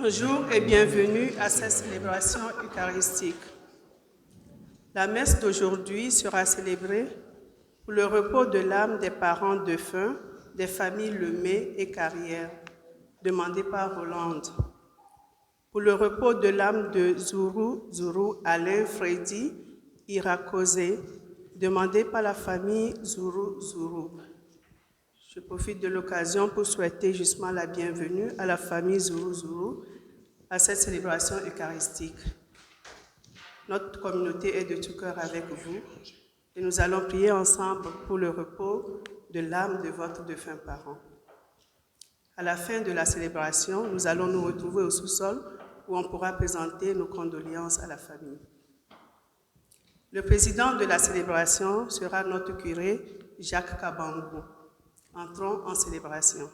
Bonjour et bienvenue à cette célébration eucharistique. La messe d'aujourd'hui sera célébrée pour le repos de l'âme des parents défunts des familles Lemay et Carrière, demandé par Rolande. Pour le repos de l'âme de Zuru Alain Freddy Irakosé, demandé par la famille Zuru. Je profite de l'occasion pour souhaiter justement la bienvenue à la famille Zuru à cette célébration eucharistique. Notre communauté est de tout cœur avec vous et nous allons prier ensemble pour le repos de l'âme de votre défunt parent. À la fin de la célébration, nous allons nous retrouver au sous-sol où on pourra présenter nos condoléances à la famille. Le président de la célébration sera notre curé, Jacques Kabangou. Entrons en célébration.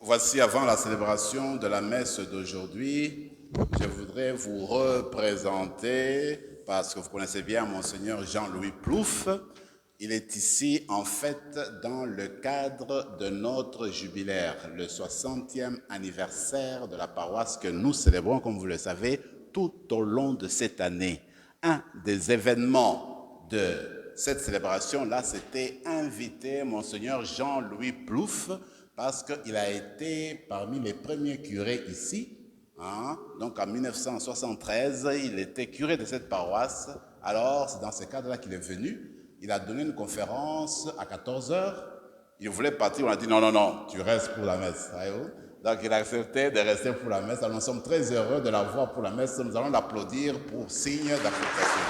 Voici, avant la célébration de la messe d'aujourd'hui, je voudrais vous représenter, parce que vous connaissez bien Monseigneur Jean-Louis Plouffe. Il est ici, en fait, dans le cadre de notre jubilaire, le 60e anniversaire de la paroisse que nous célébrons, comme vous le savez, tout au long de cette année. Un des événements de cette célébration-là, c'était inviter Monseigneur Jean-Louis Plouffe, parce qu'il a été parmi les premiers curés ici. Donc en 1973, il était curé de cette paroisse. Alors c'est dans ce cadre-là qu'il est venu. Il a donné une conférence à 14h. Il voulait partir, on a dit non, tu restes pour la messe. Donc il a accepté de rester pour la messe. Alors nous sommes très heureux de l'avoir pour la messe. Nous allons l'applaudir pour signe d'acceptation.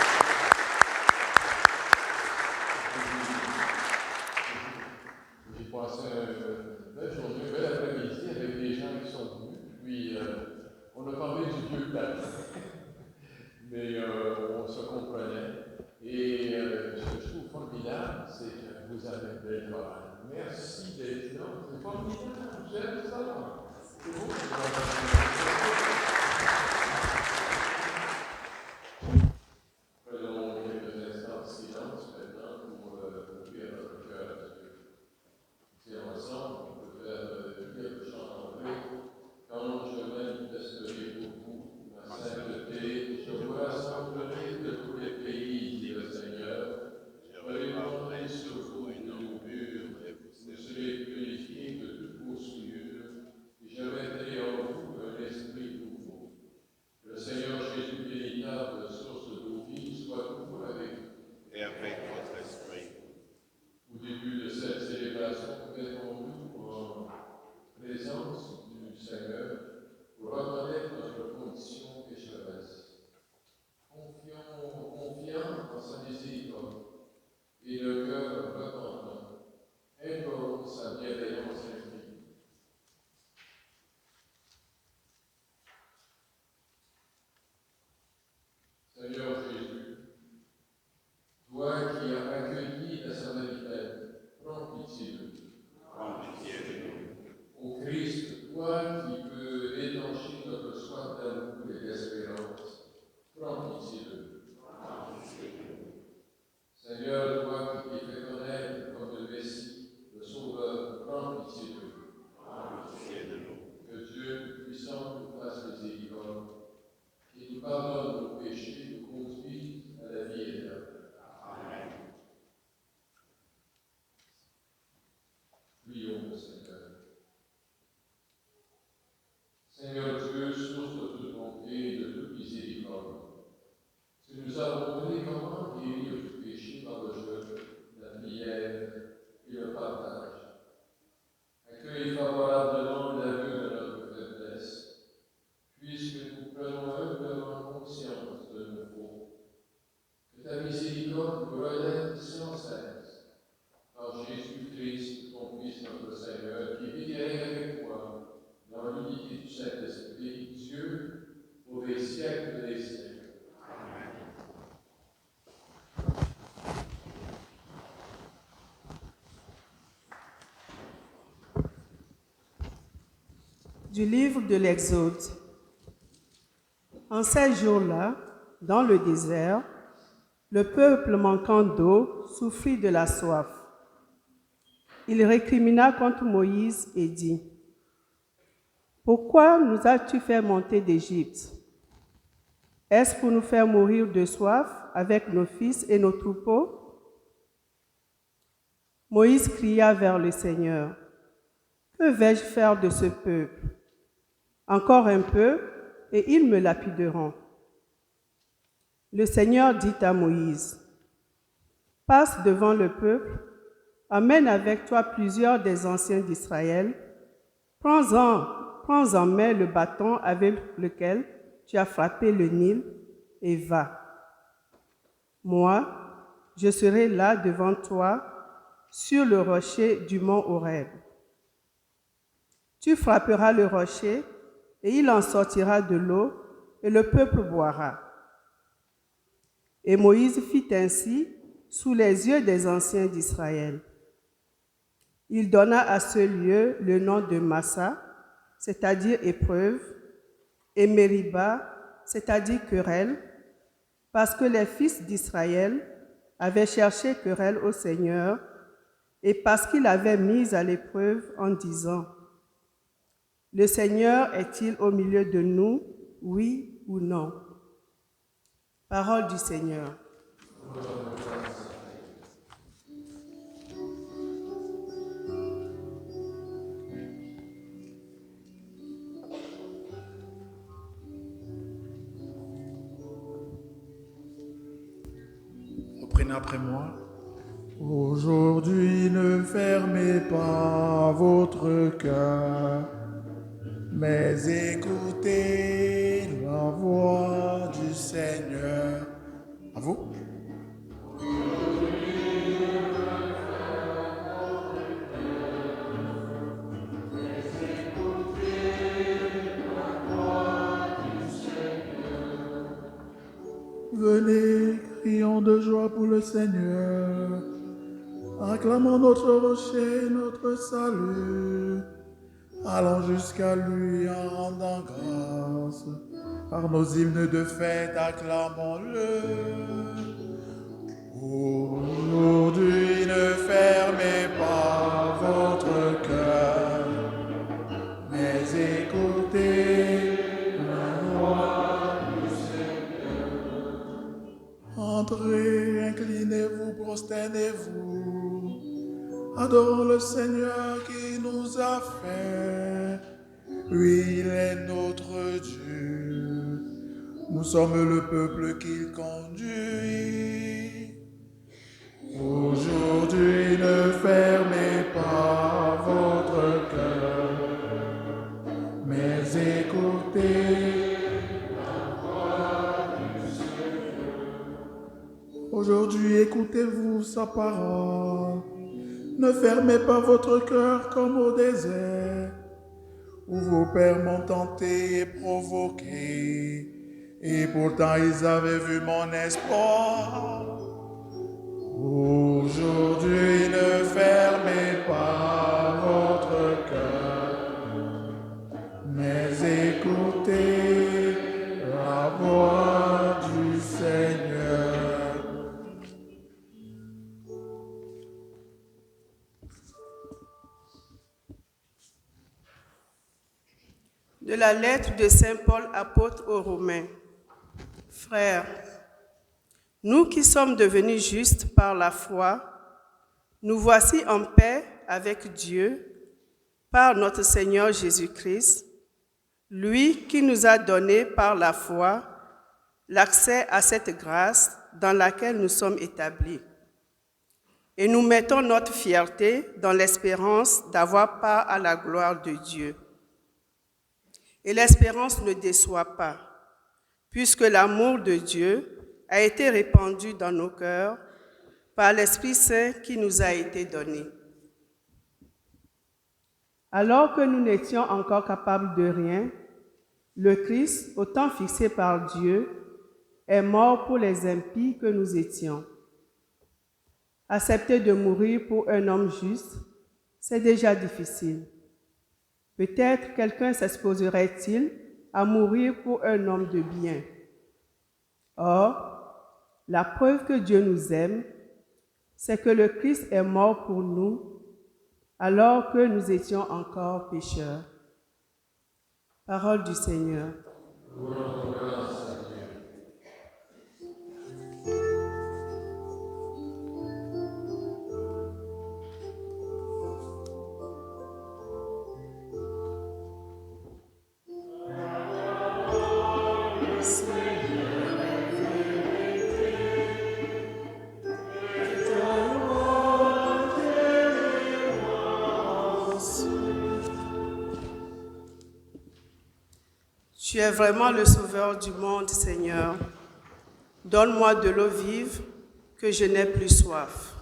Mais on se comprenait. Et ce que je trouve formidable, c'est que vous avez une belle chorale. Merci d'être là. C'est formidable, j'aime ça. C'est beau. Prenons quelques instants de silence maintenant pour ouvrir notre cœur à Dieu. C'est ensemble qu'on peut faire le chant anglais. Quand je manifesterai pour vous ma sainteté, je vous rassemblerai de tous les pays, dit le Seigneur. Je répandrai sur vous une eau pure, et vous serez purifiés de toute posture. Et je mettrai en vous un esprit nouveau. notre rédemption sainte. Par Jésus-Christ, ton Fils, notre Seigneur, qui vit et règne avec toi, dans l'unité du Saint-Esprit, Dieu, pour les siècles des siècles. Du livre de l'Exode. En ces jours-là, dans le désert, le peuple manquant d'eau souffrit de la soif. Il récrimina contre Moïse et dit, « Pourquoi nous as-tu fait monter d'Égypte? Est-ce pour nous faire mourir de soif avec nos fils et nos troupeaux? » Moïse cria vers le Seigneur, « Que vais-je faire de ce peuple? Encore un peu, et ils me lapideront. » Le Seigneur dit à Moïse, « Passe devant le peuple, amène avec toi plusieurs des anciens d'Israël, prends en main le bâton avec lequel tu as frappé le Nil, et va. Moi, je serai là devant toi, sur le rocher du mont Horeb. Tu frapperas le rocher, et il en sortira de l'eau, et le peuple boira. » Et Moïse fit ainsi sous les yeux des anciens d'Israël. Il donna à ce lieu le nom de Massa, c'est-à-dire épreuve, et Mériba, c'est-à-dire querelle, parce que les fils d'Israël avaient cherché querelle au Seigneur, et parce qu'il avait mis à l'épreuve en disant, « Le Seigneur est-il au milieu de nous, oui ou non? » Parole du Seigneur. Reprenez après moi. Aujourd'hui, ne fermez pas votre cœur, mais écoutez la voix du Seigneur. À vous. Venez, crions de joie pour le Seigneur. Acclamons notre rocher, notre salut. Allons jusqu'à lui en rendant grâce. Par nos hymnes de fête, acclamons-le. Aujourd'hui, ne fermez pas votre cœur, mais écoutez la voix du Seigneur. Entrez, inclinez-vous, prosternez-vous. Adorons le Seigneur qui nous a fait. Lui, il est notre Dieu. Nous sommes le peuple qu'il conduit. Aujourd'hui, ne fermez pas votre cœur, mais écoutez la voix du Seigneur. Aujourd'hui, écoutez-vous sa parole. Ne fermez pas votre cœur comme au désert, où vos pères m'ont tenté et provoqué, et pourtant ils avaient vu mon espoir. Aujourd'hui, ne fermez pas votre cœur, mais écoutez la voix du Seigneur. De la lettre de Saint Paul, apôtre aux Romains. Frères, nous qui sommes devenus justes par la foi, nous voici en paix avec Dieu par notre Seigneur Jésus-Christ, lui qui nous a donné par la foi l'accès à cette grâce dans laquelle nous sommes établis. Et nous mettons notre fierté dans l'espérance d'avoir part à la gloire de Dieu. Et l'espérance ne déçoit pas, puisque l'amour de Dieu a été répandue dans nos cœurs par l'Esprit Saint qui nous a été donné. Alors que nous n'étions encore capables de rien, le Christ, au temps fixé par Dieu, est mort pour les impies que nous étions. Accepter de mourir pour un homme juste, c'est déjà difficile. Peut-être quelqu'un s'exposerait-il à mourir pour un homme de bien. Or, la preuve que Dieu nous aime, c'est que le Christ est mort pour nous alors que nous étions encore pécheurs. Parole du Seigneur. Tu es vraiment le sauveur du monde, Seigneur. Donne-moi de l'eau vive, que je n'ai plus soif.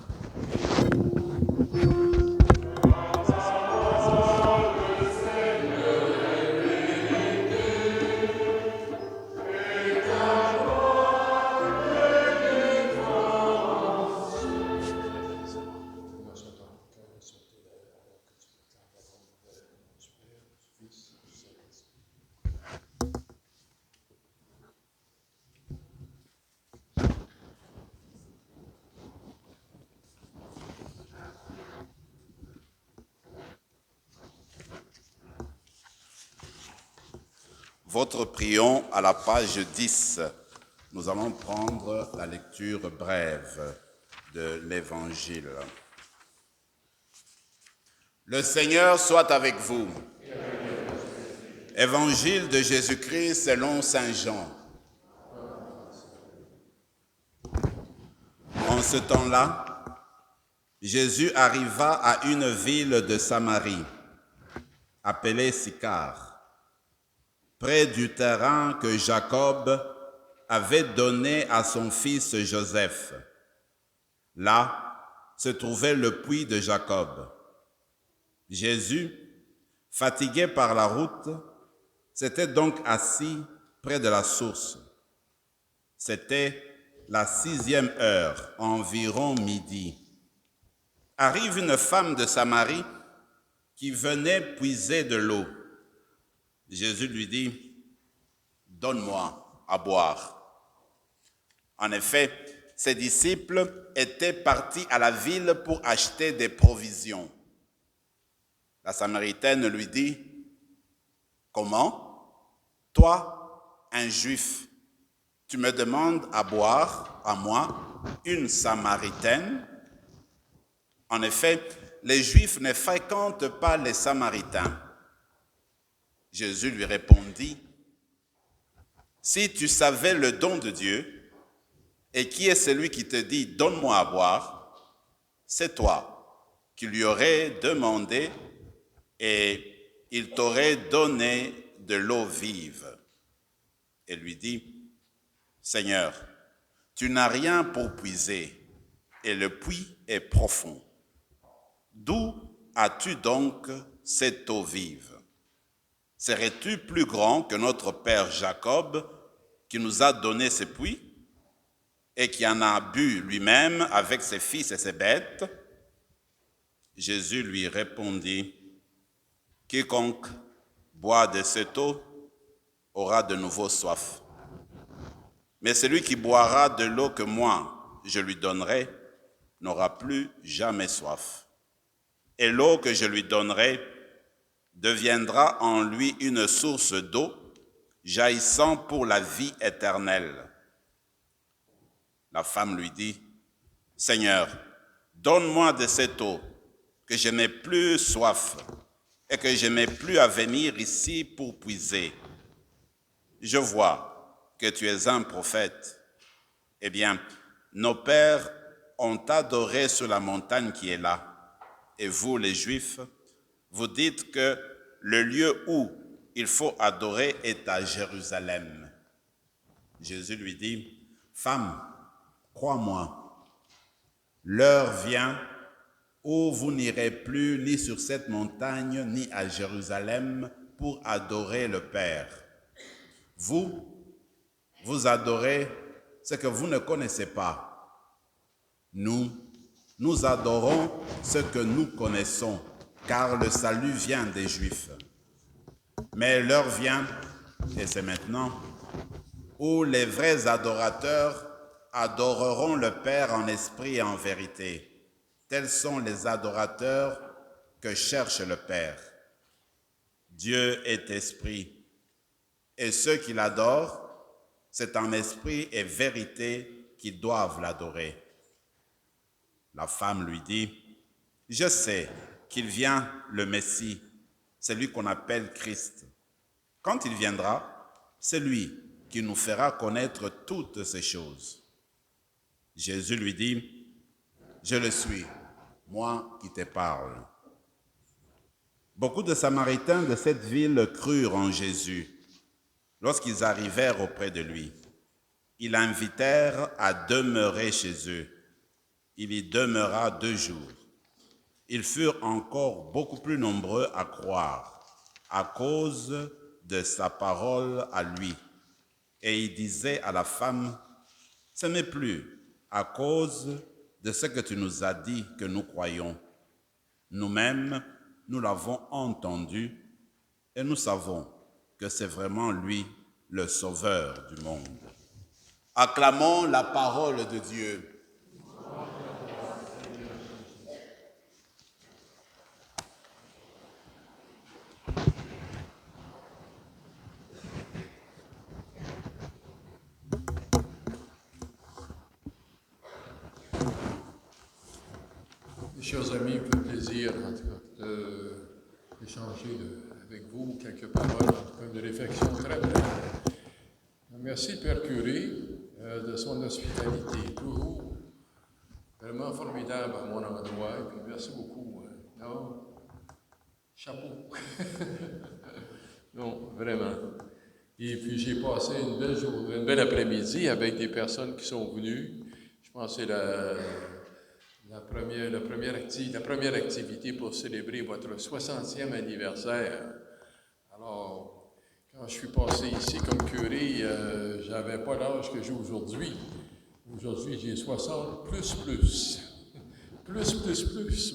Votre prions à la page 10. Nous allons prendre la lecture brève de l'Évangile. Le Seigneur soit avec vous. Évangile de Jésus-Christ selon saint Jean. En ce temps-là, Jésus arriva à une ville de Samarie, appelée Sychar, près du terrain que Jacob avait donné à son fils Joseph. Là se trouvait le puits de Jacob. Jésus, fatigué par la route, s'était donc assis près de la source. C'était la 6e heure, environ midi. Arrive une femme de Samarie qui venait puiser de l'eau. Jésus lui dit, « Donne-moi à boire. » En effet, ses disciples étaient partis à la ville pour acheter des provisions. La Samaritaine lui dit, « Comment? Toi, un Juif, tu me demandes à boire, à moi, une Samaritaine? » En effet, les Juifs ne fréquentent pas les Samaritains. Jésus lui répondit, « Si tu savais le don de Dieu, et qui est celui qui te dit, donne-moi à boire, c'est toi qui lui aurais demandé et il t'aurait donné de l'eau vive. » Et lui dit, « Seigneur, tu n'as rien pour puiser, et le puits est profond. D'où as-tu donc cette eau vive? Serais-tu plus grand que notre père Jacob, qui nous a donné ce puits, et qui en a bu lui-même avec ses fils et ses bêtes? » Jésus lui répondit, « Quiconque boit de cette eau aura de nouveau soif. Mais celui qui boira de l'eau que moi je lui donnerai n'aura plus jamais soif. Et l'eau que je lui donnerai deviendra en lui une source d'eau jaillissant pour la vie éternelle. » La femme lui dit, « Seigneur, donne-moi de cette eau, que je n'ai plus soif et que je n'ai plus à venir ici pour puiser. Je vois que tu es un prophète. Eh bien, nos pères ont adoré sur la montagne qui est là. Et vous, les Juifs, vous dites que le lieu où il faut adorer est à Jérusalem. » Jésus lui dit, « Femme, crois-moi, l'heure vient où vous n'irez plus ni sur cette montagne ni à Jérusalem pour adorer le Père. Vous adorez ce que vous ne connaissez pas. Nous adorons ce que nous connaissons, car le salut vient des Juifs. Mais l'heure vient, et c'est maintenant, où les vrais adorateurs adoreront le Père en esprit et en vérité. Tels sont les adorateurs que cherche le Père. Dieu est esprit, et ceux qui l'adorent, c'est en esprit et vérité qu'ils doivent l'adorer. La femme lui dit, « Je sais qu'il vient le Messie, celui qu'on appelle Christ. Quand il viendra, c'est lui qui nous fera connaître toutes ces choses. » Jésus lui dit, « Je le suis, moi qui te parle. » Beaucoup de Samaritains de cette ville crurent en Jésus. Lorsqu'ils arrivèrent auprès de lui, ils l'invitèrent à demeurer chez eux. Il y demeura 2 jours. Ils furent encore beaucoup plus nombreux à croire à cause de sa parole à lui. Et il disait à la femme, « Ce n'est plus à cause de ce que tu nous as dit que nous croyons. Nous-mêmes, nous l'avons entendu et nous savons que c'est vraiment lui, le Sauveur du monde. » Acclamons la parole de Dieu. Chers amis, il me fait plaisir en tout cas d'échanger avec vous quelques paroles, en tout cas de réflexion très brève. Merci Père Curé de son hospitalité, toujours vraiment formidable à mon endroit, et puis merci beaucoup. Non, chapeau. Non, vraiment. Et puis j'ai passé une belle journée, une belle après-midi avec des personnes qui sont venues. Je pense que c'est la première activité pour célébrer votre 60e anniversaire. Alors, quand je suis passé ici comme curé, je n'avais pas l'âge que j'ai aujourd'hui. Aujourd'hui, j'ai 60 plus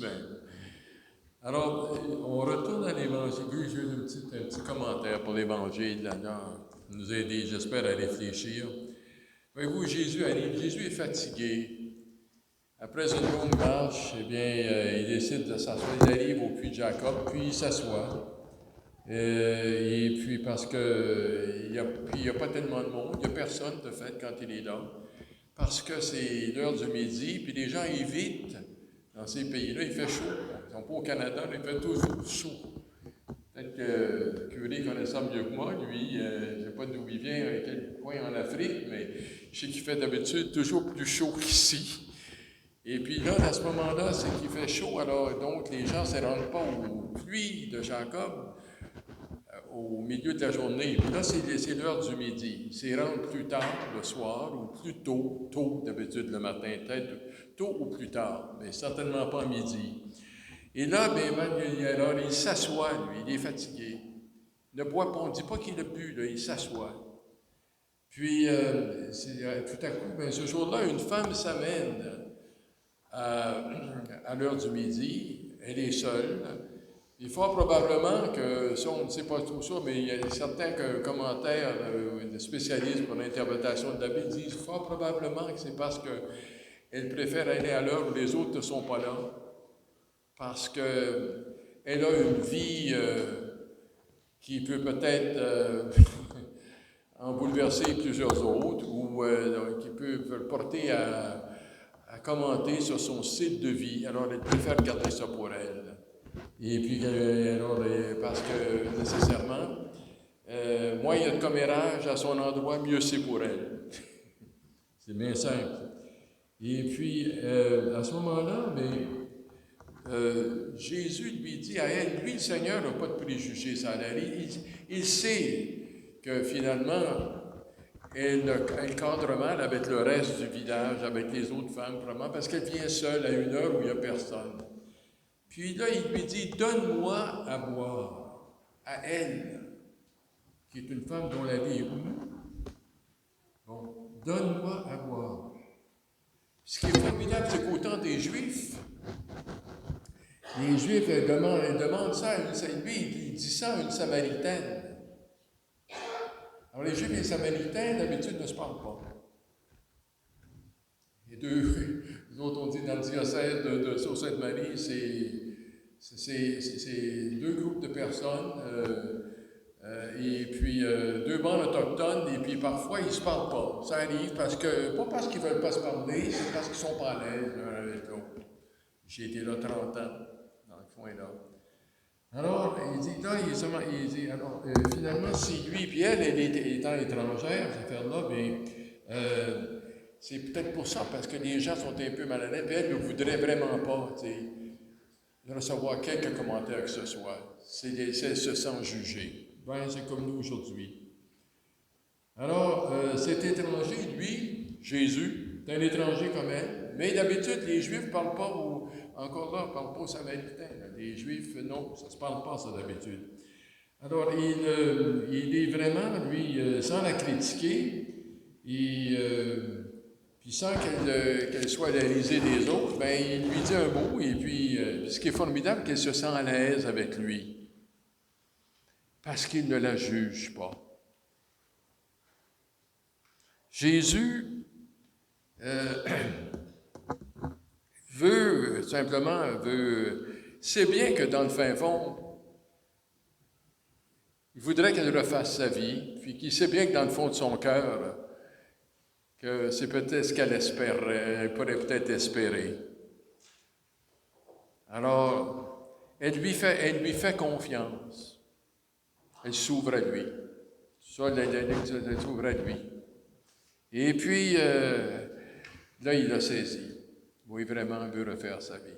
même. Alors, on retourne à l'Évangile. J'ai un petit commentaire pour l'Évangile, là, nous aider, j'espère, à réfléchir. Voyez-vous, Jésus arrive, Jésus est fatigué. Après une longue marche, eh bien, il décide de s'asseoir. Il arrive au puits de Jacob, puis il s'assoit. Et puis, parce qu'il n'y a pas tellement de monde, il n'y a personne, de fait, quand il est là. Parce que c'est l'heure du midi, puis les gens évitent. Dans ces pays-là, il fait chaud. Ils ne sont pas au Canada, mais il fait toujours chaud. Peut-être que le curé connaît ça mieux que moi. Lui, je ne sais pas d'où il vient, à quel coin en Afrique, mais je sais qu'il fait d'habitude toujours plus chaud qu'ici. Et puis là, à ce moment-là, c'est qu'il fait chaud, alors donc les gens ne se rendent pas au puits de Jacob au milieu de la journée. Puis là, c'est l'heure du midi. Ils s'y rendent plus tard le soir ou plus tôt d'habitude le matin, peut-être tôt ou plus tard, mais certainement pas à midi. Et là, alors, il s'assoit, lui, il est fatigué. Il ne boit pas, on ne dit pas qu'il a bu, là, il s'assoit. Puis, tout à coup, ce jour-là, une femme s'amène à l'heure du midi, elle est seule. Et fort probablement que, ça on ne sait pas trop ça, mais il y a certains commentaires de spécialistes pour l'interprétation de la Bible disent fort probablement que c'est parce qu'elle préfère aller à l'heure où les autres ne sont pas là, parce qu'elle a une vie qui peut peut-être en bouleverser plusieurs autres, ou qui peut le porter à commenter sur son style de vie. Alors, elle préfère garder ça pour elle. Et puis, parce que, nécessairement, moins il y a de commérage à son endroit, mieux c'est pour elle. C'est bien simple. Et puis, à ce moment-là, Jésus lui dit à elle, lui, le Seigneur n'a pas de préjugés, ça a l'air. Il sait que finalement, et l'encadrement avec le reste du village, avec les autres femmes, vraiment, parce qu'elle vient seule à une heure où il n'y a personne. Puis là, il lui dit, donne-moi à boire, à elle, qui est une femme dont la vie est où? Bon, donne-moi à boire. Ce qui est formidable, c'est qu'au temps des Juifs, les Juifs demandent ça à lui, il dit ça à une Samaritaine. Alors, les Juifs et les Samaritains, d'habitude, ne se parlent pas. Les deux, nous autres, on dit dans le diocèse de Sault-Sainte-Marie, c'est deux groupes de personnes, et puis deux bandes autochtones, et puis parfois, ils ne se parlent pas. Ça arrive pas parce qu'ils ne veulent pas se parler, c'est parce qu'ils ne sont pas à l'aise l'un avec l'autre. J'ai été là 30 ans, dans le coin-là. Alors, il dit, alors, finalement, si lui, puis elle étant étrangère, cette affaire-là, bien, c'est peut-être pour ça, parce que les gens sont un peu mal à l'aise, puis elle ne voudrait vraiment pas, tu sais, recevoir quelques commentaires que ce soit. Elle se sent jugée. Ben, c'est comme nous aujourd'hui. Alors, cet étranger, lui, Jésus, est un étranger comme elle, mais d'habitude, les Juifs ne parlent pas encore là, ne parlent pas aux Samaritains. Les Juifs, non, ça ne se parle pas, ça, d'habitude. Alors, il est vraiment, lui, sans la critiquer, puis sans qu'elle soit à la risée des autres, ben, il lui dit un mot, et puis, ce qui est formidable, qu'elle se sent à l'aise avec lui, parce qu'il ne la juge pas. Jésus c'est bien que dans le fin fond, il voudrait qu'elle refasse sa vie, puis qu'il sait bien que dans le fond de son cœur, que c'est peut-être ce qu'elle espérait, elle pourrait peut-être espérer. Alors, elle lui fait confiance. Elle s'ouvre à lui. Ça, elle s'ouvre à lui. Et puis, là, il a saisi. Oui, vraiment, il veut refaire sa vie.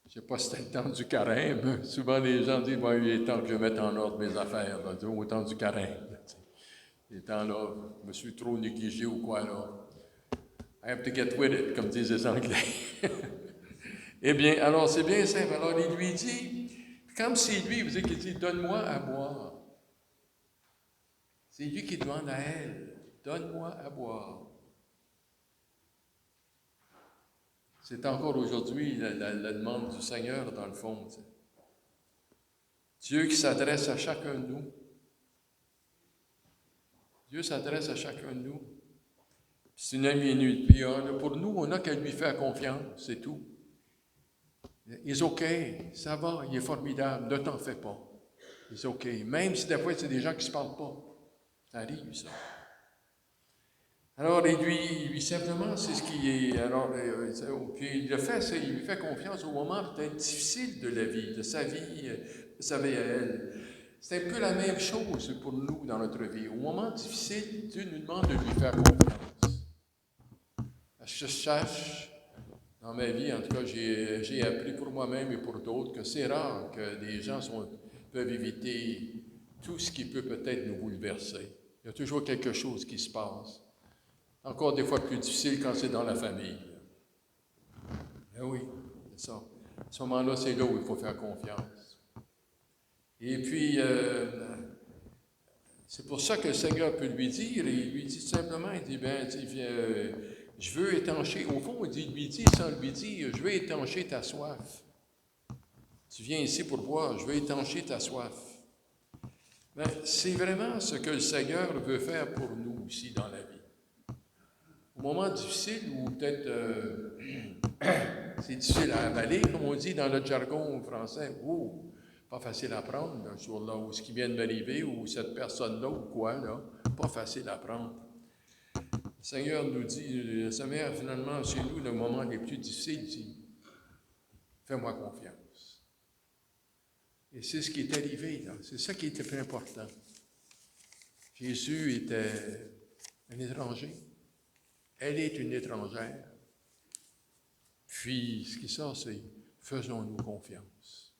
Je ne sais pas si c'était le temps du carême. Souvent, les gens disent, il est temps que je mette en ordre mes affaires, là, au temps du carême. Les temps-là, je me suis trop négligé ou quoi, là. I have to get with it, comme disent les Anglais. Eh bien, alors, c'est bien simple. Alors, il lui dit, comme c'est lui, vous savez, qu'il dit, donne-moi à boire. C'est lui qui demande à elle, donne-moi à boire. C'est encore aujourd'hui la demande du Seigneur, dans le fond. T'sais. Dieu qui s'adresse à chacun de nous. Dieu s'adresse à chacun de nous. C'est une minute. Puis pour nous, on n'a qu'à lui faire confiance, c'est tout. Il est OK, ça va, il est formidable, ne t'en fais pas. Il est OK. Même si des fois, c'est des gens qui ne se parlent pas. Ça arrive, ça. Alors, lui simplement, c'est ce qui est. Alors, puis il le fait, il lui fait confiance au moment peut-être difficile de la vie, de sa vie, à elle. C'est un peu la même chose pour nous dans notre vie. Au moment difficile, Dieu nous demande de lui faire confiance. Je sache, dans ma vie, en tout cas, j'ai appris pour moi-même et pour d'autres que c'est rare que des gens peuvent éviter tout ce qui peut peut-être nous bouleverser. Il y a toujours quelque chose qui se passe. Encore des fois plus difficile quand c'est dans la famille. Mais oui, c'est ça. À ce moment-là, c'est là où il faut faire confiance. Et puis, c'est pour ça que le Seigneur peut lui dire, il lui dit simplement, il dit, je veux étancher, au fond, il lui dit, je veux étancher ta soif. Tu viens ici pour boire, je veux étancher ta soif. Mais c'est vraiment ce que le Seigneur veut faire pour nous ici dans la vie. Au moment difficile, où peut-être c'est difficile à avaler, comme on dit dans le jargon français, pas facile à prendre, là, sur là, où ce qui vient de m'arriver, ou cette personne-là, ou quoi, là, pas facile à prendre. Le Seigneur nous dit, le Seigneur, finalement, chez nous, le moment les plus difficiles, dit, fais-moi confiance. Et c'est ce qui est arrivé, là. C'est ça qui était plus important. Jésus était un étranger. Elle est une étrangère. Puis, ce qui sort, c'est faisons-nous confiance.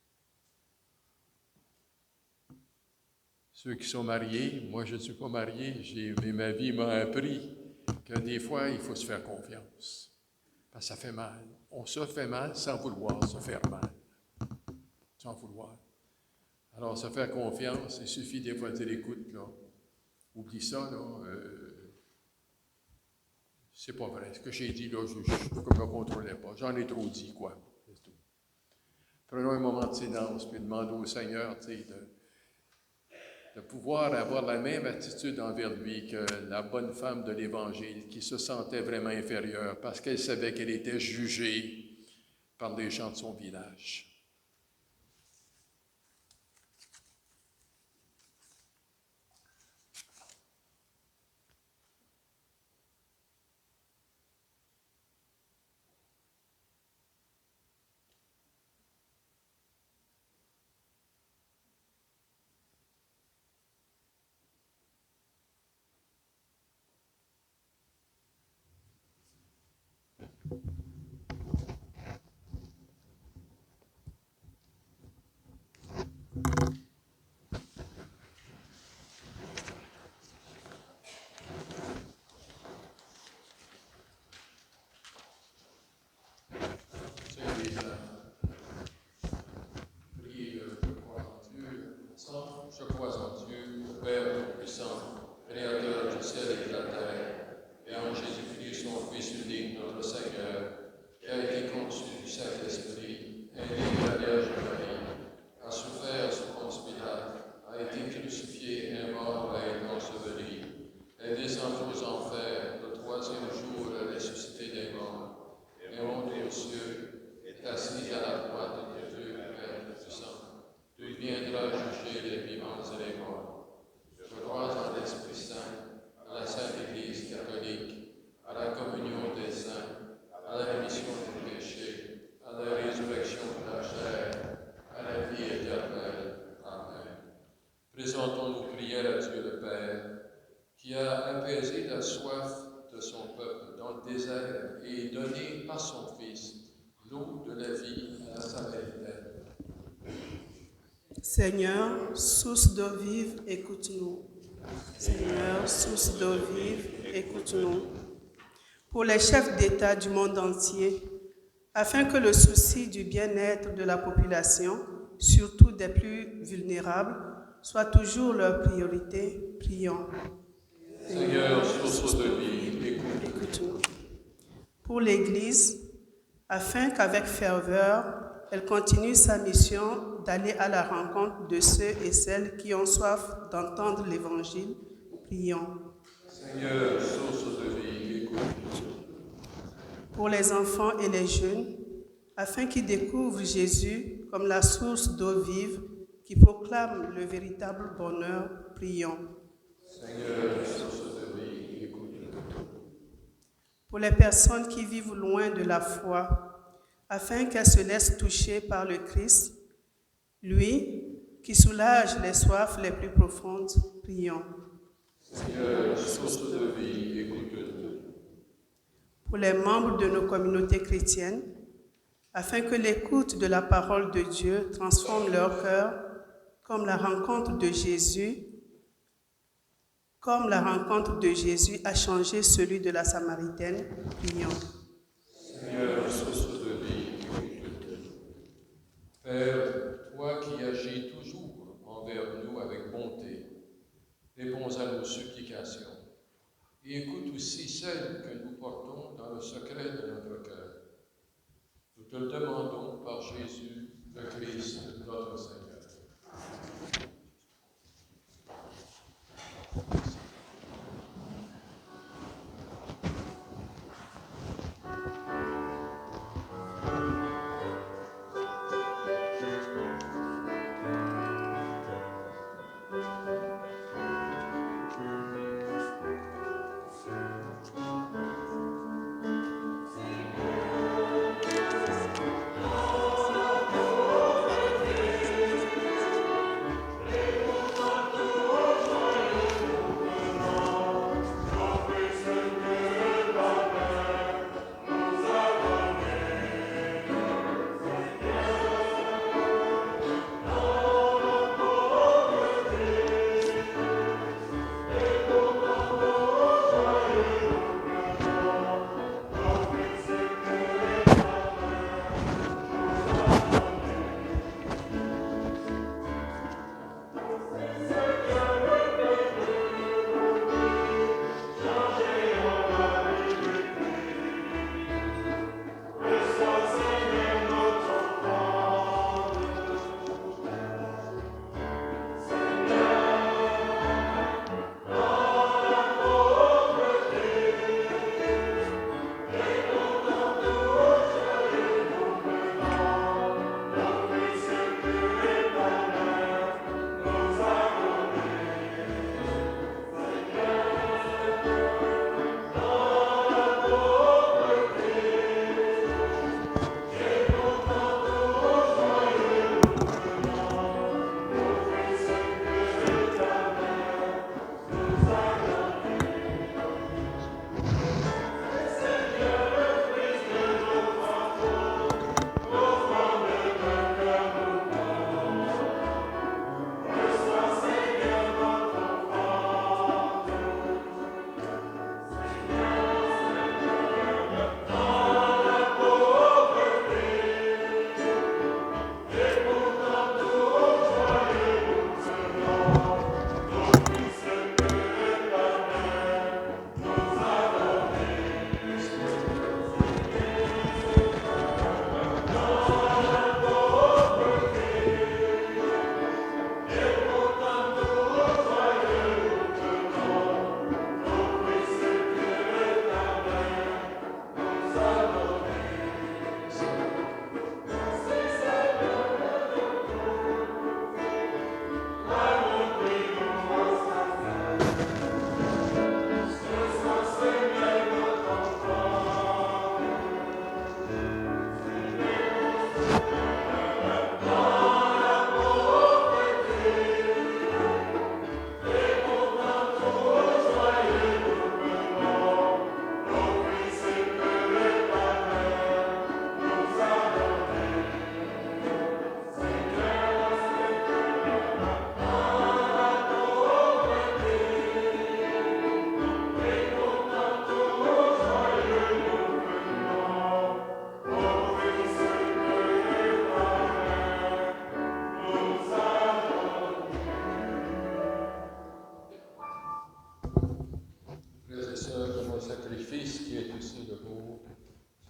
Ceux qui sont mariés, moi je ne suis pas marié, mais ma vie m'a appris que des fois, il faut se faire confiance. Parce que ça fait mal. On se fait mal sans vouloir se faire mal. Sans vouloir. Alors, se faire confiance, il suffit des fois de dire, écoute, là, oublie ça, là, c'est pas vrai. Ce que j'ai dit, là, je ne me contrôlais pas. J'en ai trop dit, quoi. C'est tout. Prenons un moment de silence, puis demandons au Seigneur, tu sais, de pouvoir avoir la même attitude envers lui que la bonne femme de l'Évangile qui se sentait vraiment inférieure parce qu'elle savait qu'elle était jugée par les gens de son village. Je crois en Dieu, le Père Tout-Puissant, Créateur du ciel et de la terre, et en Jésus-Christ, son Fils unique, notre Seigneur, qui a été conçu du Saint-Esprit, né de la Vierge Marie, a souffert sous Ponce Pilate, a été crucifié, est mort, a été enseveli, est descendu aux enfers, le troisième jour est ressuscité des morts, est monté aux cieux, est assis à la droite de Dieu, Père Tout-Puissant. Tu viendras juger les vivants et les morts. Je crois en l'Esprit Saint, à la Sainte Église catholique, à la communion des saints, à la rémission des péchés, à la résurrection de la chair, à la vie éternelle. Amen. Présentons nos prières à Dieu le Père, qui a apaisé la soif de son peuple dans le désert et donné par son Fils l'eau de la vie à la Samaritaine. Seigneur, source d'eau vive, écoute-nous. Seigneur, source d'eau vive, écoute-nous. Pour les chefs d'État du monde entier, afin que le souci du bien-être de la population, surtout des plus vulnérables, soit toujours leur priorité, prions. Seigneur, source de vie, écoute-nous. Pour l'Église, afin qu'avec ferveur, elle continue sa mission d'aller à la rencontre de ceux et celles qui ont soif d'entendre l'Évangile. Prions. Seigneur, source de vie, écoute. Pour les enfants et les jeunes, afin qu'ils découvrent Jésus comme la source d'eau vive qui proclame le véritable bonheur. Prions. Seigneur, source de vie, écoute. Pour les personnes qui vivent loin de la foi, afin qu'elles se laissent toucher par le Christ, lui qui soulage les soifs les plus profondes. Prions. Seigneur, source de vie, écoute-nous. Pour les membres de nos communautés chrétiennes, afin que l'écoute de la parole de Dieu transforme leur cœur comme la rencontre de Jésus a changé celui de la Samaritaine. Prions. Seigneur, source de vie, écoute-nous. Père, toi qui agis toujours envers nous avec bonté, réponds à nos supplications et écoute aussi celles que nous portons dans le secret de notre cœur. Nous te le demandons par Jésus, le Christ, notre Seigneur.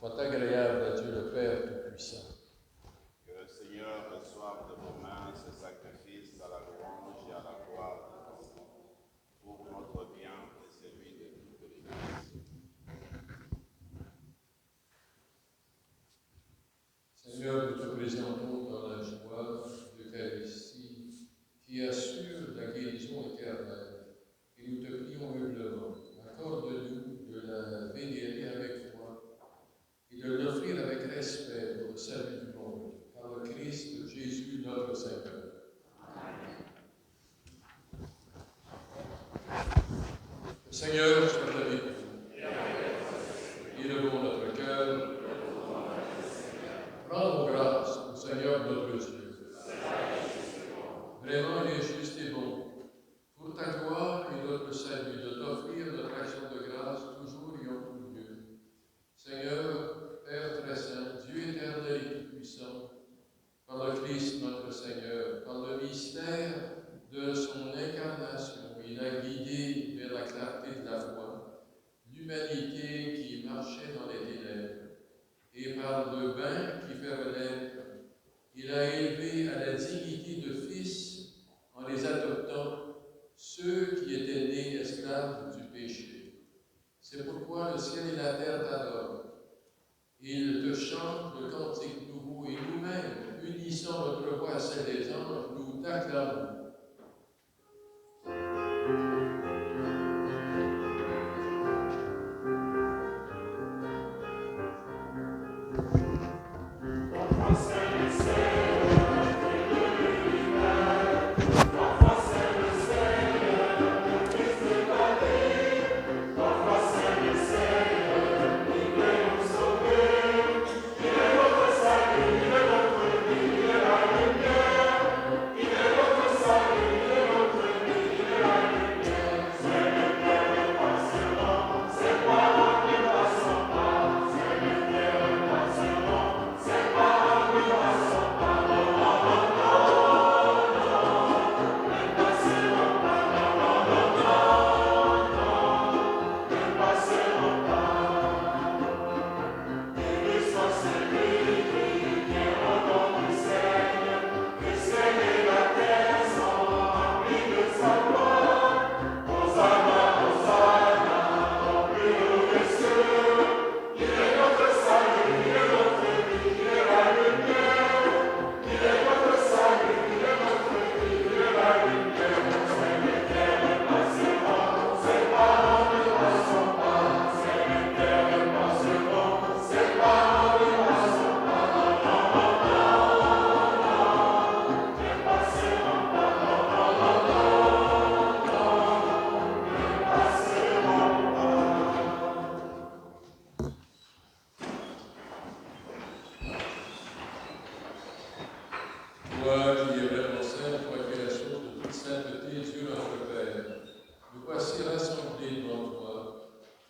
soit agréable à Dieu le Père Tout-Puissant. Que le Seigneur reçoive de vos mains ce sacrifice à la louange et à la gloire pour notre bien et celui de toute l'Église. Seigneur, nous te présentons dans la joie de l'Eucharistie qui assure la guérison éternelle. Et nous te prions humblement, accorde-nous de la vénérer avec foi et de l'offrir avec respect pour le salut du monde, par le Christ Jésus notre Seigneur. Le Seigneur soit avec vous. Élevons notre cœur. Rendons grâce au Seigneur notre Dieu. Vraiment, il est juste et bon, pour ta gloire et notre salut, de t'offrir notre action de grâce toujours et en tout lieu. Seigneur, Père très saint, Dieu éternel et tout-puissant, par le Christ notre Seigneur, par le mystère de son incarnation, il a guidé vers la clarté de la foi l'humanité qui marchait dans les ténèbres. Et par le bain qui fait renaître, il a élevé à la dignité de fils en les adoptant ceux qui étaient nés esclaves du péché. C'est pourquoi le ciel et la terre t'adorent. Ils te chantent le cantique nouveau et nous-mêmes, unissant notre voix à celle des anges, nous t'acclamons. Toi qui es vraiment saint, toi qui es la source de toute sainteté, Dieu notre Père, nous voici rassemblés devant toi,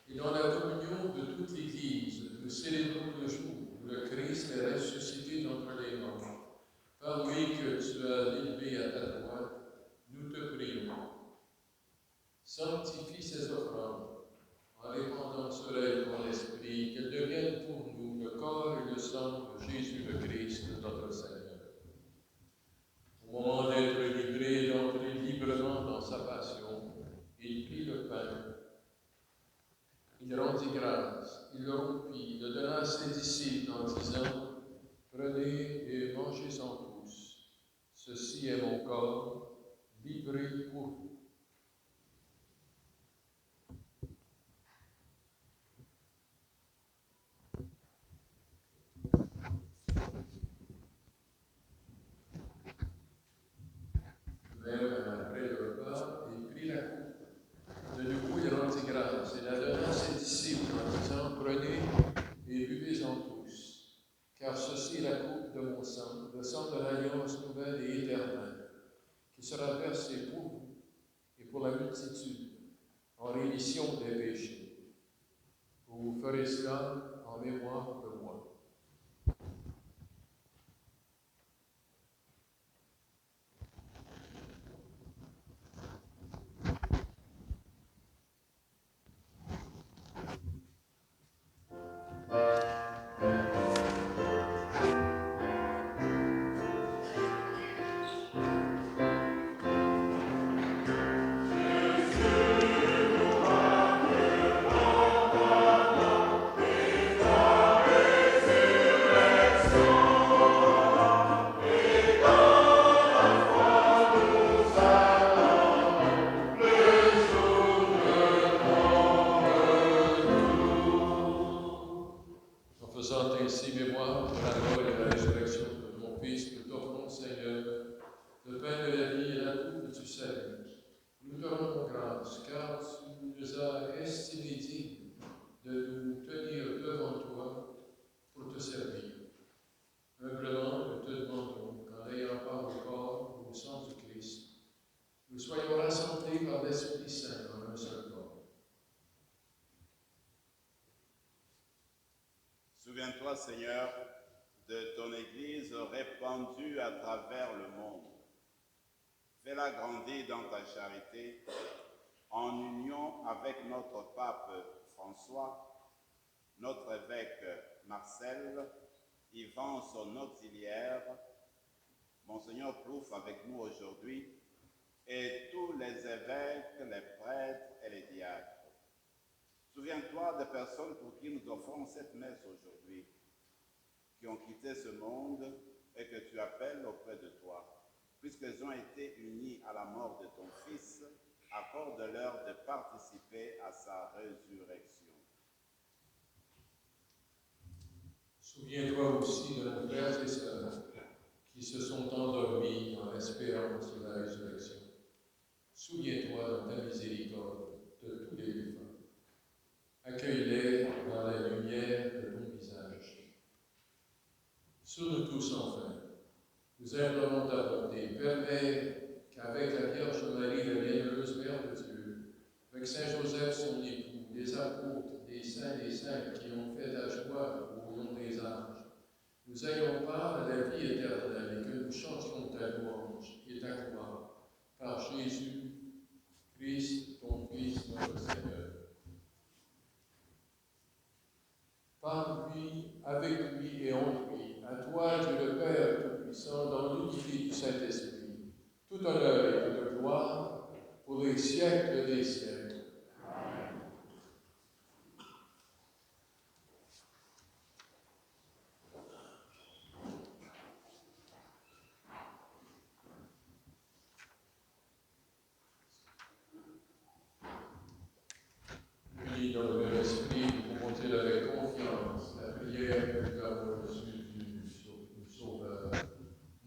et dans la communion de toute l'Église, nous célébrons le jour où le Christ est ressuscité d'entre les morts. Par lui que tu as élevé à ta droite, nous te prions. Sanctifie ces offrandes, en répandant sur elles ton esprit, qu'elles deviennent pour nous le corps et le sang de Jésus le Christ, notre Seigneur. Au moment d'être livré et d'entrer librement dans sa passion, il prit le pain, il rendit grâce, il le rompit, le donna à ses disciples en disant « Prenez et mangez-en tous, ceci est mon corps, livré pour vous. » Même après le repas, il prit la coupe. De nouveau, il rendit grâce et la donna à ses disciples en disant « Prenez et buvez-en tous, car ceci est la coupe de mon sang, le sang de l'alliance nouvelle et éternelle, qui sera versé pour vous et pour la multitude, en rémission des péchés. Vous ferez cela en mémoire de moi. » ainsi mémoire de la mort et de la résurrection de ton Fils, nous t'offrons, Seigneur, le pain de la vie et la coupe du salut. Nous te rendons grâce, car tu nous as estimés dignes de nous tenir devant toi pour te servir. Humblement, nous te demandons qu'en ayant part au corps, au sang du Christ, nous soyons rassemblés par l'Esprit Saint en un seul corps. Souviens-toi, Seigneur, de ton Église répandue à travers le monde. Fais-la grandir dans ta charité, en union avec notre pape François, notre évêque Marcel, Yvan son auxiliaire, Monseigneur Plouffe avec nous aujourd'hui, et tous les évêques, les prêtres et les diacres. Souviens-toi des personnes pour qui nous offrons cette messe aujourd'hui, qui ont quitté ce monde et que tu appelles auprès de toi. Puisqu'elles ont été unies à la mort de ton Fils, accorde-leur de participer à sa résurrection. Souviens-toi aussi de nos frères et sœurs qui se sont endormis en espérance de la résurrection. Souviens-toi dans ta miséricorde de tous les défunts. Accueille-les dans la lumière de ton visage. Sur nous tous, enfin, nous implorons ta bonté. Permets qu'avec la Vierge Marie, la bienheureuse Mère de Dieu, avec Saint Joseph, son époux, les apôtres, les saints qui ont fait la joie au long des âges, nous ayons part à la vie éternelle et que nous chantions ta louange et ta gloire par Jésus Christ, ton Fils, notre Seigneur. Par lui, avec lui et en lui, à toi, Dieu le Père Tout-Puissant, dans l'unité du Saint-Esprit, tout honneur et toute gloire pour les siècles des siècles. Unis dans le même esprit, nous pouvons dire avec confiance la prière que nous avons reçue du Sauveur.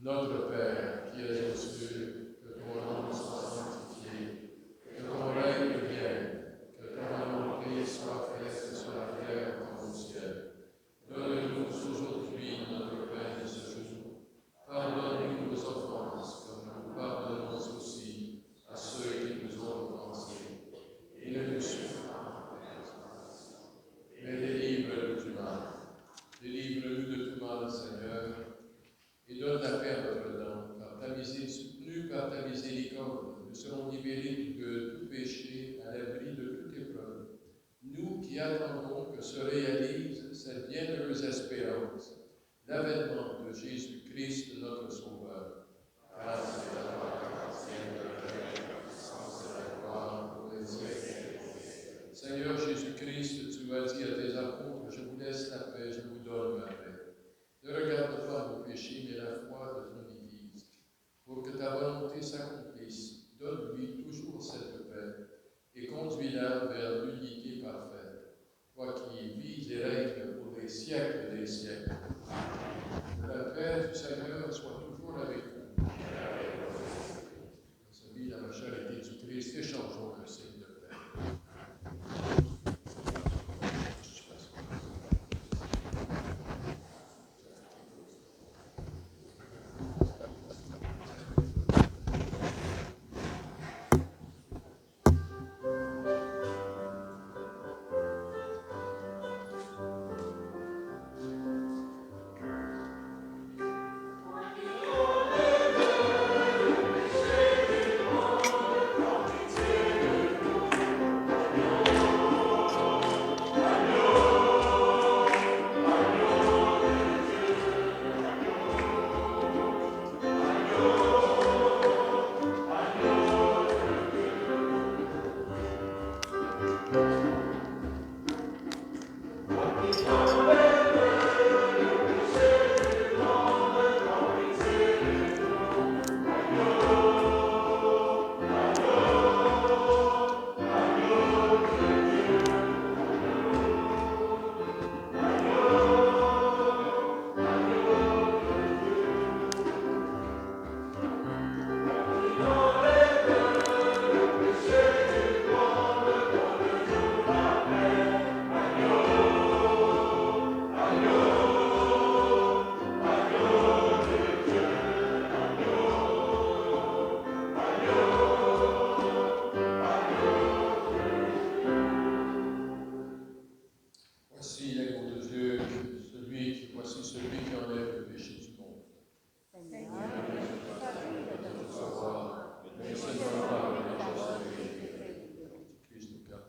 Notre Père, qui es aux cieux, que ton nom soit sanctifié, que ton règne vienne, que ton volonté soit faite sur la terre comme au ciel. Donne-nous aujourd'hui notre pain de ce jour. Pardonne-nous nos offenses, comme nous pardonnons aussi à ceux qui nous ont offensés. Et ne nous suffis pas, mais délivre-nous du mal. Délivre-nous de tout mal, Seigneur, et donne la paix à notre temps, par ta miséricorde, soutenus par ta miséricorde, nous serons libérés de tout péché, à l'abri de toute épreuve. Nous qui attendons que se réalise cette bienheureuse espérance, l'avènement de Jésus-Christ, notre Sauveur. Grâce à la puissance et la gloire pour les siècles. Seigneur Jésus-Christ, tu as dit à tes apôtres, je vous laisse la paix, je vous donne ma paix. Ne regarde pas nos péchés, mais la foi de ton Église. Pour que ta volonté s'accomplisse, donne-lui toujours cette paix et conduis-la vers l'unité parfaite. Toi qui vis et règnes pour les siècles des siècles. Que la paix du Seigneur soit toujours avec vous. Celui dans la charité du Christ, échangeons le signe de paix. dit, voici celui qui enlève le péché du monde. Christ au cœur.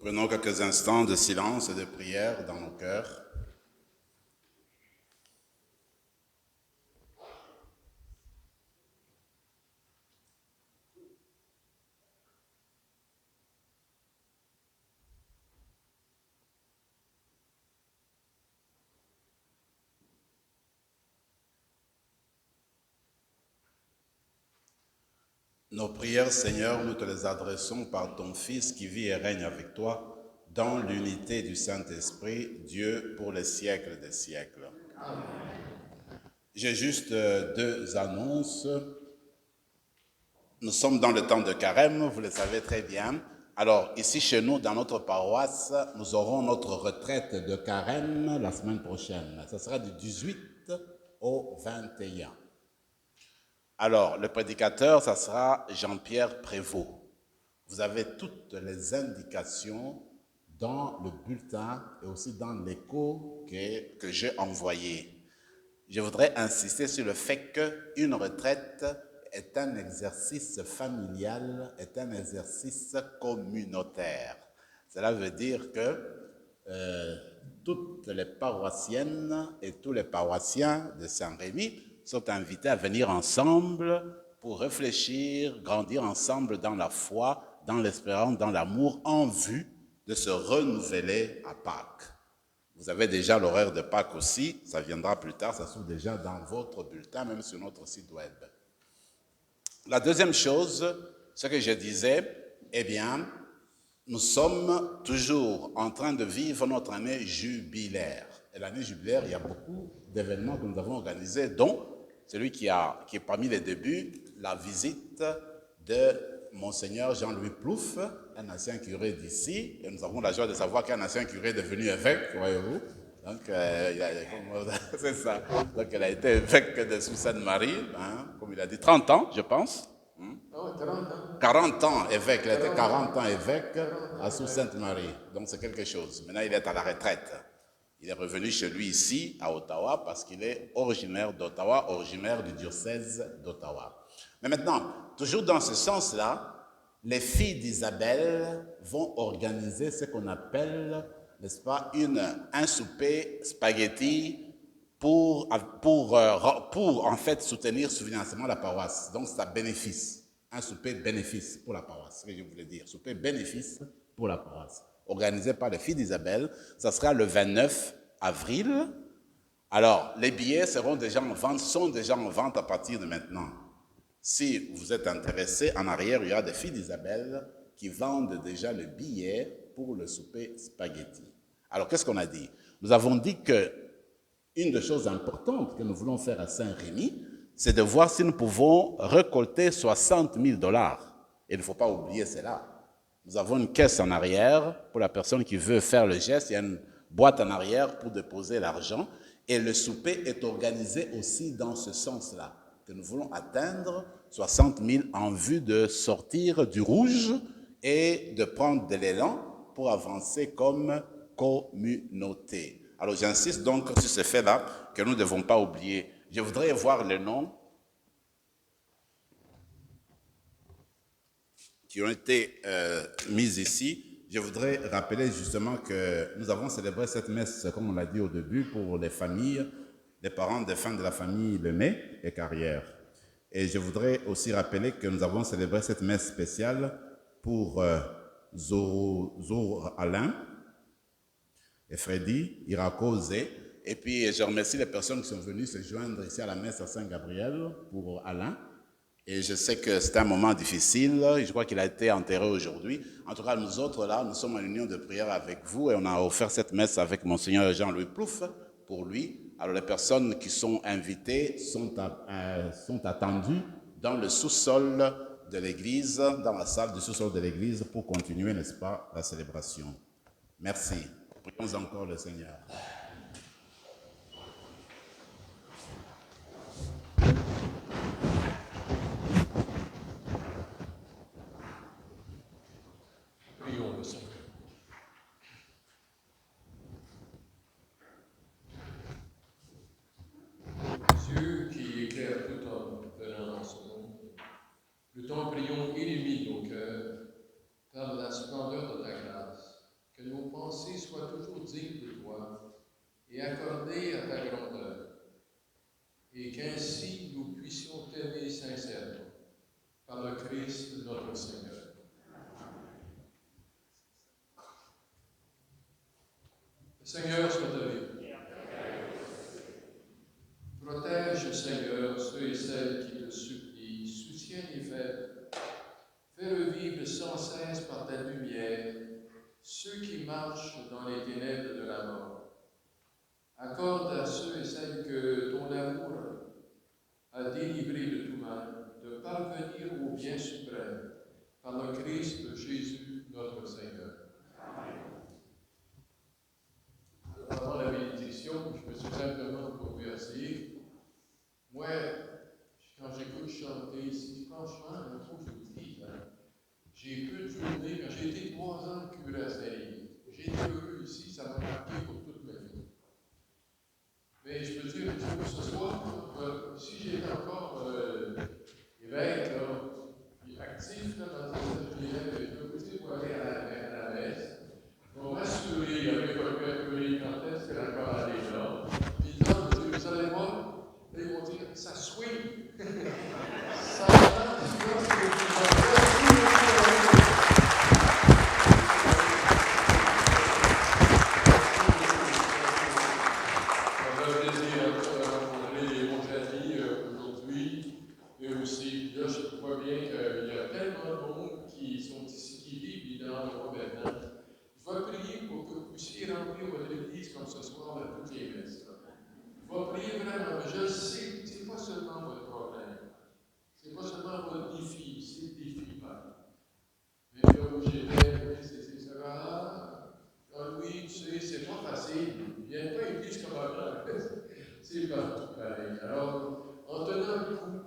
Prenons quelques instants de silence et de prière dans nos cœurs. Nos prières, Seigneur, nous te les adressons par ton Fils qui vit et règne avec toi dans l'unité du Saint-Esprit, Dieu pour les siècles des siècles. Amen. J'ai juste deux annonces. Nous sommes dans le temps de carême, vous le savez très bien. Alors, ici chez nous, dans notre paroisse, nous aurons notre retraite de carême la semaine prochaine. Ça sera du 18 au 21. Alors, le prédicateur, ça sera Jean-Pierre Prévost. Vous avez toutes les indications dans le bulletin et aussi dans l'écho que j'ai envoyé. Je voudrais insister sur le fait qu'une retraite est un exercice familial, est un exercice communautaire. Cela veut dire que toutes les paroissiennes et tous les paroissiens de Saint-Rémy sont invités à venir ensemble pour réfléchir, grandir ensemble dans la foi, dans l'espérance, dans l'amour, en vue de se renouveler à Pâques. Vous avez déjà l'horaire de Pâques aussi, ça viendra plus tard, ça se trouve déjà dans votre bulletin, même sur notre site web. La deuxième chose, ce que je disais, eh bien, nous sommes toujours en train de vivre notre année jubilaire. Et l'année jubilaire, il y a beaucoup d'événements que nous avons organisés, dont celui qui est parmi les débuts, la visite de Monseigneur Jean-Louis Plouffe, un ancien curé d'ici, et nous avons la joie de savoir qu'un ancien curé est devenu évêque, voyez-vous. Donc, c'est ça. Donc, il a été évêque de Sainte-Marie, comme il a dit, 30 ans, je pense. 40 ans évêque, il a été 40 ans évêque à Sainte-Marie. Donc, c'est quelque chose. Maintenant, il est à la retraite. Il est revenu chez lui ici, à Ottawa, parce qu'il est originaire d'Ottawa, originaire du diocèse d'Ottawa. Mais maintenant, toujours dans ce sens-là, les filles d'Isabelle vont organiser ce qu'on appelle, n'est-ce pas, un souper spaghetti pour en fait soutenir financièrement la paroisse. Donc, c'est un bénéfice, un souper bénéfice pour la paroisse, c'est ce que je voulais dire, souper bénéfice pour la paroisse. Organisé par les filles d'Isabelle, ça sera le 29 avril. Alors, les billets sont déjà en vente à partir de maintenant. Si vous êtes intéressé, en arrière, il y a des filles d'Isabelle qui vendent déjà le billet pour le souper spaghetti. Alors, qu'est-ce qu'on a dit? Nous avons dit qu'une des choses importantes que nous voulons faire à Saint-Rémy, c'est de voir si nous pouvons récolter 60 000 $. Et il ne faut pas oublier cela. Nous avons une caisse en arrière pour la personne qui veut faire le geste. Il y a une boîte en arrière pour déposer l'argent. Et le souper est organisé aussi dans ce sens-là, que nous voulons atteindre 60 000 en vue de sortir du rouge et de prendre de l'élan pour avancer comme communauté. Alors j'insiste donc sur ce fait-là que nous ne devons pas oublier. Je voudrais voir les noms qui ont été mis ici. Je voudrais rappeler justement que nous avons célébré cette messe, comme on l'a dit au début, pour les familles, les parents défunts de la famille Lemay et Carrière. Et je voudrais aussi rappeler que nous avons célébré cette messe spéciale pour Zoro Alain et Freddy Irakose. Et puis je remercie les personnes qui sont venues se joindre ici à la messe à Saint-Gabriel pour Alain. Et je sais que c'est un moment difficile, je crois qu'il a été enterré aujourd'hui. En tout cas, nous autres, là, nous sommes en union de prière avec vous et on a offert cette messe avec Monseigneur Jean-Louis Plouffe pour lui. Alors, les personnes qui sont invitées sont attendues dans le sous-sol de l'église, dans la salle du sous-sol de l'église pour continuer, n'est-ce pas, la célébration. Merci. Prions encore le Seigneur. Prions le Seigneur. Dieu qui éclaire tout homme venant dans ce monde, nous t'en prions, illumine nos cœurs par la splendeur de ta grâce, soit toujours digne de toi et accordé à ta grandeur, et qu'ainsi nous puissions t'aimer sincèrement par le Christ notre Seigneur. Le Seigneur soit avec vous. Protège, Seigneur, ceux et celles qui te supplient, soutiens les faibles, fais revivre sans cesse par ta lumière ceux qui marchent dans les ténèbres de la mort. Accorde à ceux et celles que ton amour a délivrés de tout mal, de parvenir au bien suprême, par le Christ Jésus, notre Seigneur. Alors, avant la bénédiction, je me suis simplement conversé. Moi, quand j'écoute chanter ici, franchement, il faut que je vous dise, j'ai peu de journées, quand j'ai été 3 ans curé à Saint-Lémy, j'ai été heureux ici, ça m'a marqué pour toute ma vie. Mais je peux dire que ce soir, si j'étais encore évêque, puis actif dans cette vie-là, pour aller à la messe, pour m'assurer avec le père curé quand est-ce qu'elle a encore allé là, puis vous allez voir, ils vont dire, ça swing. Ça va plaisir de rencontrer les bons amis aujourd'hui. Et aussi, là, je vois bien qu'il y a tellement de monde qui sont ici, qui vivent dans le roi maintenant. Je vais prier pour que vous puissiez remplir votre église comme ce soir à toutes les messes. Je vais prier vraiment, mais je sais que ce n'est pas seulement votre problème. Ce n'est pas seulement votre défi, c'est le défi, mais là où j'étais, ça va. Jean-Louis, tu sais, c'est pas facile. Il n'y a pas une église comme avant. C'est partout pareil. Alors, en tenant le coup,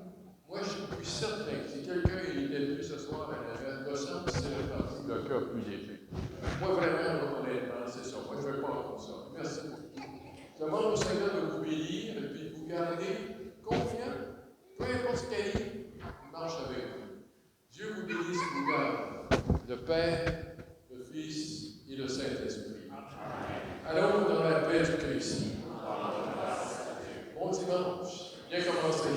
moi je suis certain que si quelqu'un était venu ce soir à la messe, me semble que c'est reparti le cœur plus léger. Moi vraiment, honnêtement, c'est ça. Moi je ne veux pas entendre ça. Merci beaucoup. Je demande au Seigneur de vous bénir et puis de vous garder confiant, peu importe ce qu'il y a, il marche avec vous. Dieu vous bénisse et vous garde. Le Père, le Fils et le Saint-Esprit. Allons dans la paix du Christ. Bon dimanche. Bien commencé.